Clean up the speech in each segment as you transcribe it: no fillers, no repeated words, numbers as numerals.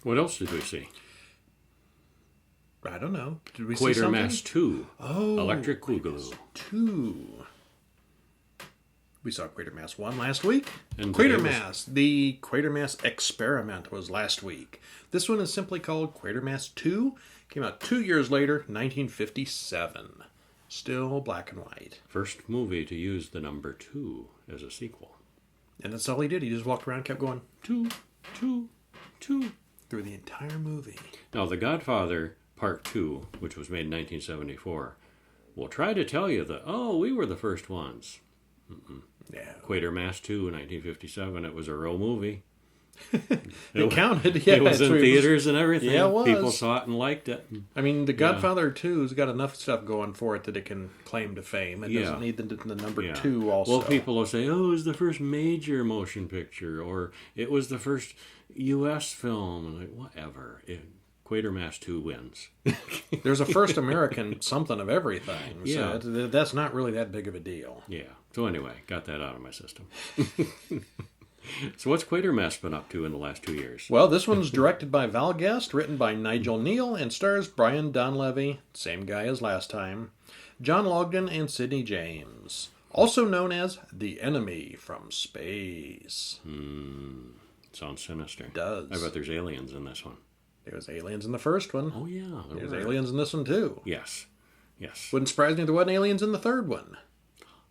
What else did we see? I don't know. Did we see something? Quatermass 2. Oh, Electric Boogaloo. 2. We saw Quatermass 1 last week. And Quatermass, the Quatermass experiment was last week. This one is simply called Quatermass 2. Came out 2 years later, 1957. Still black and white. First movie to use the number 2 as a sequel. And that's all he did. He just walked around and kept going 2, 2, 2. through the entire movie. Now, The Godfather Part 2, which was made in 1974, will try to tell you that, we were the first ones. Yeah. Quatermass 2, 1957, it was a real movie. It counted, yeah. It was in theaters and everything. Yeah, it was. People saw it and liked it. I mean, The Godfather 2's got enough stuff going for it that it can claim to fame. It doesn't need the number 2 also. Well, people will say, it was the first major motion picture, or it was the first U.S. film. Like, whatever. Quatermass 2 wins. There's a first American something of everything. Yeah. So that's not really that big of a deal. Yeah. So anyway, got that out of my system. So what's Quatermass been up to in the last 2 years? Well, this one's directed by Val Guest, written by Nigel Kneale, and stars Brian Donlevy, same guy as last time, John Longden, and Sidney James. Also known as The Enemy from Space. Sounds sinister. It does. I bet there's aliens in this one. There was aliens in the first one. Oh, yeah. There's aliens in this one, too. Yes. Wouldn't surprise me if there wasn't aliens in the third one.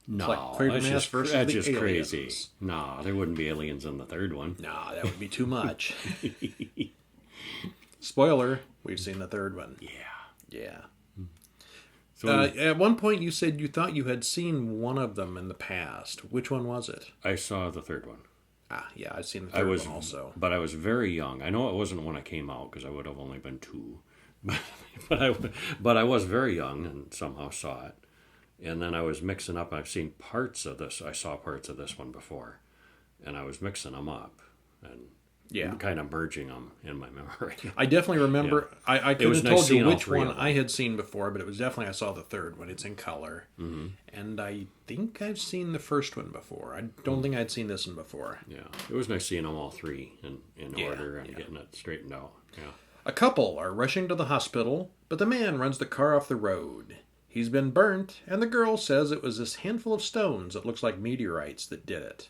No, like Quatermass versus that's the just aliens. crazy. No, there wouldn't be aliens in the third one. No, that would be too much. Spoiler, we've seen the third one. Yeah. So at one point you said you thought you had seen one of them in the past. Which one was it? I saw the third one. Yeah, I've seen the third one also. But I was very young. I know it wasn't when it came out because I would have only been 2. But I was very young and somehow saw it. And then I was mixing up. I've seen parts of this. I saw parts of this one before. And I was mixing them up and kind of merging them in my memory. I definitely remember. I couldn't have told you which one I I had seen before, but it was definitely I saw the third one. It's in color. Mm-hmm. And I think I've seen the first one before. I don't think I'd seen this one before. Yeah. It was nice seeing them all three in order and getting it straightened out. Yeah. A couple are rushing to the hospital, but the man runs the car off the road. He's been burnt, and the girl says it was this handful of stones that looks like meteorites that did it.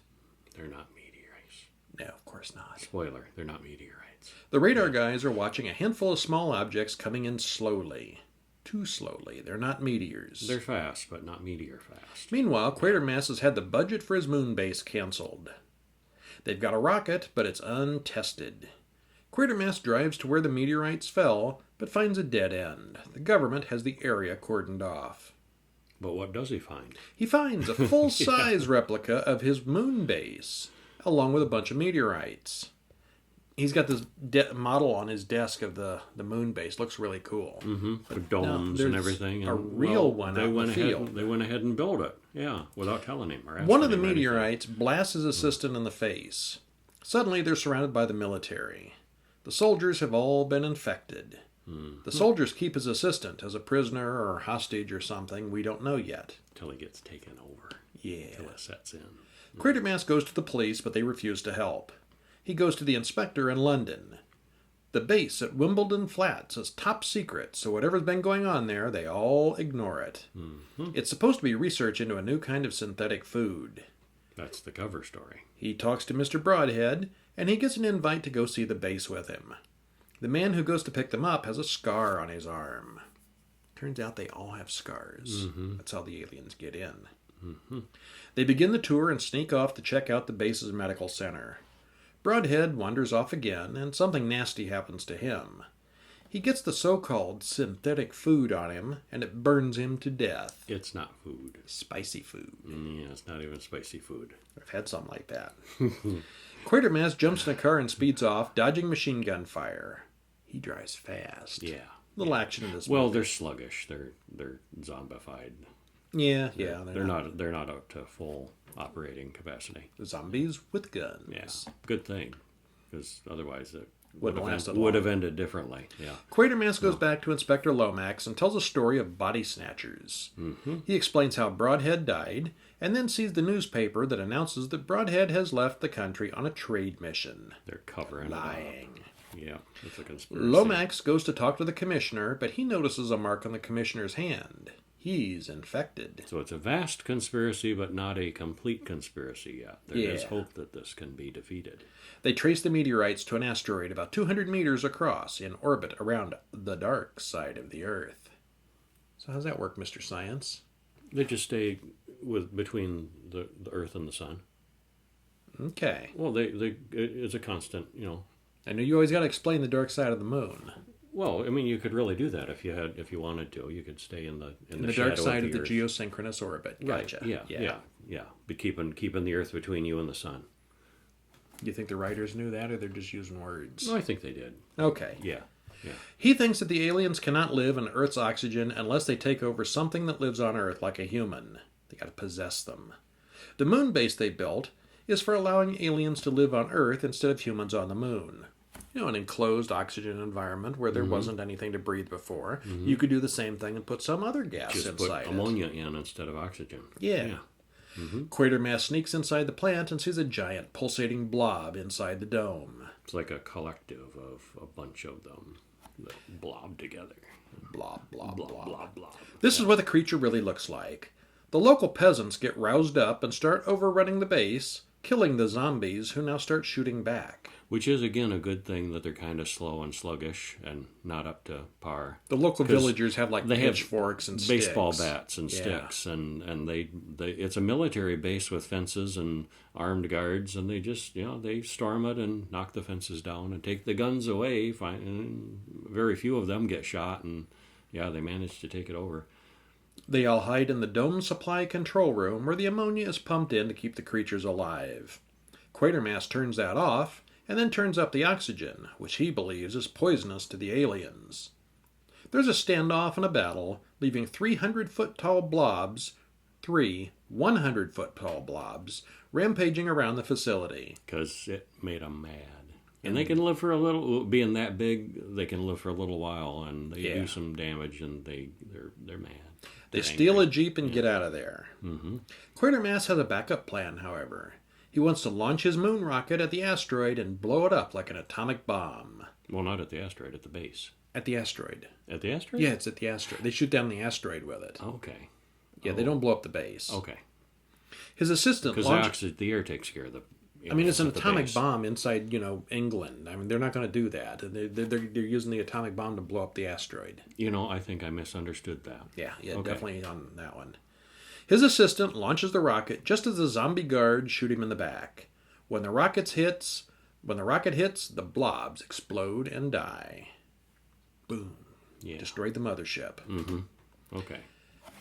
They're not meteorites. No, of course not. Spoiler, they're not meteorites. The radar guys are watching a handful of small objects coming in slowly. Too slowly. They're not meteors. They're fast, but not meteor fast. Meanwhile, Quatermass has had the budget for his moon base canceled. They've got a rocket, but it's untested. Quatermass drives to where the meteorites fell, but finds a dead end. The government has the area cordoned off. But what does he find? He finds a full-size replica of his moon base, along with a bunch of meteorites. He's got this model on his desk of the moon base. Looks really cool. Mm-hmm. With domes and everything. A real one out in the field. They went ahead and built it. Yeah, without telling him. One of the meteorites blasts his assistant in the face. Suddenly, they're surrounded by the military. The soldiers have all been infected. The soldiers keep his assistant as a prisoner or hostage or something. We don't know yet. Till he gets taken over. Yeah. Till it sets in. Quatermass goes to the police, but they refuse to help. He goes to the inspector in London. The base at Wimbledon Flats is top secret, so whatever's been going on there, they all ignore it. Mm-hmm. It's supposed to be research into a new kind of synthetic food. That's the cover story. He talks to Mr. Broadhead, and he gets an invite to go see the base with him. The man who goes to pick them up has a scar on his arm. Turns out they all have scars. Mm-hmm. That's how the aliens get in. Mm-hmm. They begin the tour and sneak off to check out the base's medical center. Broadhead wanders off again, and something nasty happens to him. He gets the so-called synthetic food on him, and it burns him to death. It's not food. Spicy food. Yeah, it's not even spicy food. I've had something like that. Quatermass jumps in a car and speeds off, dodging machine gun fire. He drives fast. Yeah. Little action in this movie. movie. They're sluggish. They're zombified. Yeah. They're not up to full operating capacity. Zombies with guns. Yeah. Good thing, because otherwise it would have ended differently. Yeah. Quatermass goes back to Inspector Lomax and tells a story of body snatchers. Mm-hmm. He explains how Broadhead died, and then sees the newspaper that announces that Broadhead has left the country on a trade mission. They're covering lying. it up. Yeah, it's a conspiracy. Lomax goes to talk to the commissioner, but he notices a mark on the commissioner's hand. He's infected. So it's a vast conspiracy, but not a complete conspiracy yet. There is Yeah. hope that this can be defeated. They trace the meteorites to an asteroid about 200 meters across in orbit around the dark side of the Earth. So how's that work, Mr. Science? They just stay between the Earth and the Sun. Okay. Well, it's a constant, I know you always got to explain the dark side of the moon. Well, I mean, you could really do that if you wanted to. You could stay in the The shadow dark side of the Earth. geosynchronous orbit. Gotcha. Right. Yeah. But keeping the Earth between you and the Sun. You think the writers knew that, or they're just using words? No, I think they did. Okay. Yeah. He thinks that the aliens cannot live on Earth's oxygen unless they take over something that lives on Earth, like a human. They got to possess them. The moon base they built is for allowing aliens to live on Earth instead of humans on the moon. An enclosed oxygen environment where there wasn't anything to breathe before. You could do the same thing and put some other gas Just inside put ammonia in instead of oxygen. Yeah. Quatermass sneaks inside the plant and sees a giant pulsating blob inside the dome. It's like a collective of a bunch of them that blob together. Blob, blob, blob. Blob, blob, blob. This is what the creature really looks like. The local peasants get roused up and start overrunning the base, killing the zombies who now start shooting back. Which is, again, a good thing that they're kind of slow and sluggish and not up to par. The local villagers have like They have pitchforks and baseball sticks. bats and Yeah. sticks, and they it's a military base with fences and armed guards, and they just they storm it and knock the fences down and take the guns away. And very few of them get shot, and they manage to take it over. They all hide in the dome supply control room where the ammonia is pumped in to keep the creatures alive. Quatermass turns that off and then turns up the oxygen, which he believes is poisonous to the aliens. There's a standoff and a battle, leaving 300-foot-tall blobs, 100-foot-tall blobs, rampaging around the facility. Because it made them mad. And they can live for a little, being that big, they can live for a little while, and they do some damage, and they're mad. They They're steal a angry. jeep and get out of there. Quatermass has a backup plan, however. He wants to launch his moon rocket at the asteroid and blow it up like an atomic bomb. Well, not at the asteroid, at the base. At the asteroid. At the asteroid? Yeah, it's at the asteroid. They shoot down the asteroid with it. Okay. Yeah, they don't blow up the base. Okay. His assistant Because launches... the air takes care of the... I mean, it's an at the atomic base. bomb inside, England. I mean, they're not going to do that. They're using the atomic bomb to blow up the asteroid. I think I misunderstood that. Yeah, Okay. definitely on that one. His assistant launches the rocket just as the zombie guards shoot him in the back. When the rocket hits, the blobs explode and die. Boom. Yeah. Destroyed the mothership. Okay.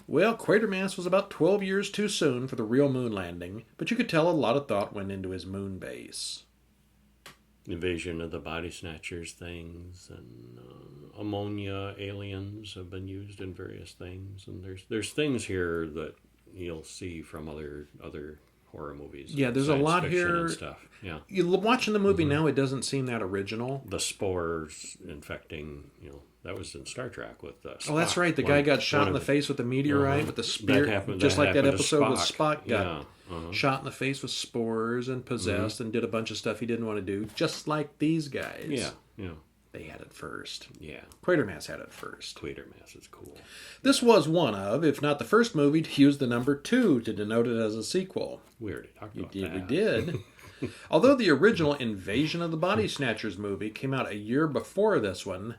Well, Quatermass was about 12 years too soon for the real moon landing, but you could tell a lot of thought went into his moon base. Invasion of the body snatchers things, and ammonia aliens have been used in various things, and there's things here that you'll see from other horror movies. Yeah, there's a science lot fiction here. and stuff. Yeah, You watching the movie now, it doesn't seem that original. the spores infecting. That was in Star Trek with Spock. Oh, that's right. The guy got shot in the face with a meteorite with the spear. Just like that episode with Spock got shot in the face with spores and possessed and did a bunch of stuff he didn't want to do, just like these guys. Yeah. They had it first. Yeah. Quatermass had it first. Quatermass is cool. This was one of, if not the first movie, to use the number 2 to denote it as a sequel. We already talked about We that. did. Although the original Invasion of the Body Snatchers movie came out a year before this one,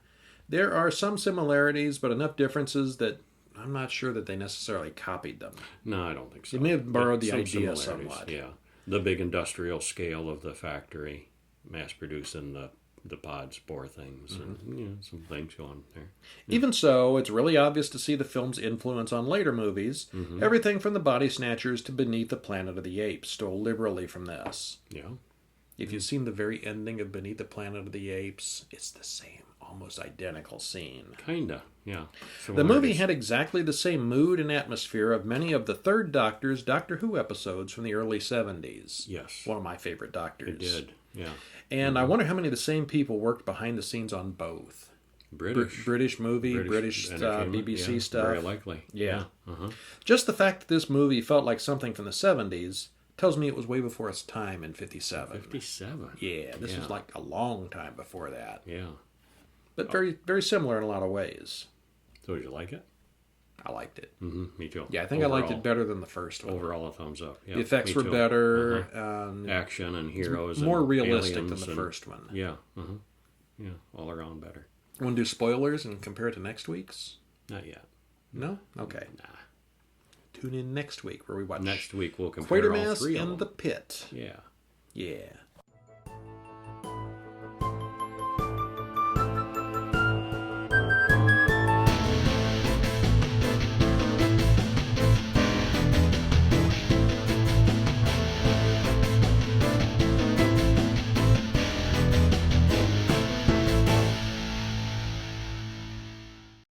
there are some similarities, but enough differences that I'm not sure that they necessarily copied them. No, I don't think so. They may have borrowed But the some idea similarities, somewhat. Yeah. The big industrial scale of the factory, mass producing the pod spore things, and some things going there. Even so, it's really obvious to see the film's influence on later movies. Everything from The Body Snatchers to Beneath the Planet of the Apes stole liberally from this. Yeah. If you've seen the very ending of Beneath the Planet of the Apes, it's the same, almost identical scene. Kinda. Yeah. The movie had exactly the same mood and atmosphere of many of the Third Doctor's Doctor Who episodes from the early 70s. Yes. One of my favorite Doctors. It did. Yeah. And I wonder how many of the same people worked behind the scenes on both. British movie, British entertainment, BBC yeah, stuff. Very likely. Yeah. Uh-huh. Just the fact that this movie felt like something from the 70s tells me it was way before its time in 57. 57. Yeah, this was like a long time before that. Yeah. But very, very similar in a lot of ways. So did you like it? I liked it. Mm-hmm. Me too. Yeah, I think I liked it better than the first one. Overall, a thumbs up. Yeah, the effects me were too. better. Action and heroes. More and realistic than aliens the first one. Yeah. Yeah. All around better. Want to do spoilers and compare it to next week's? Not yet. No? Okay. Nah. Tune in next week where we watch Next week we'll compare all Quatermass three of and them. the Pit. Yeah. Yeah.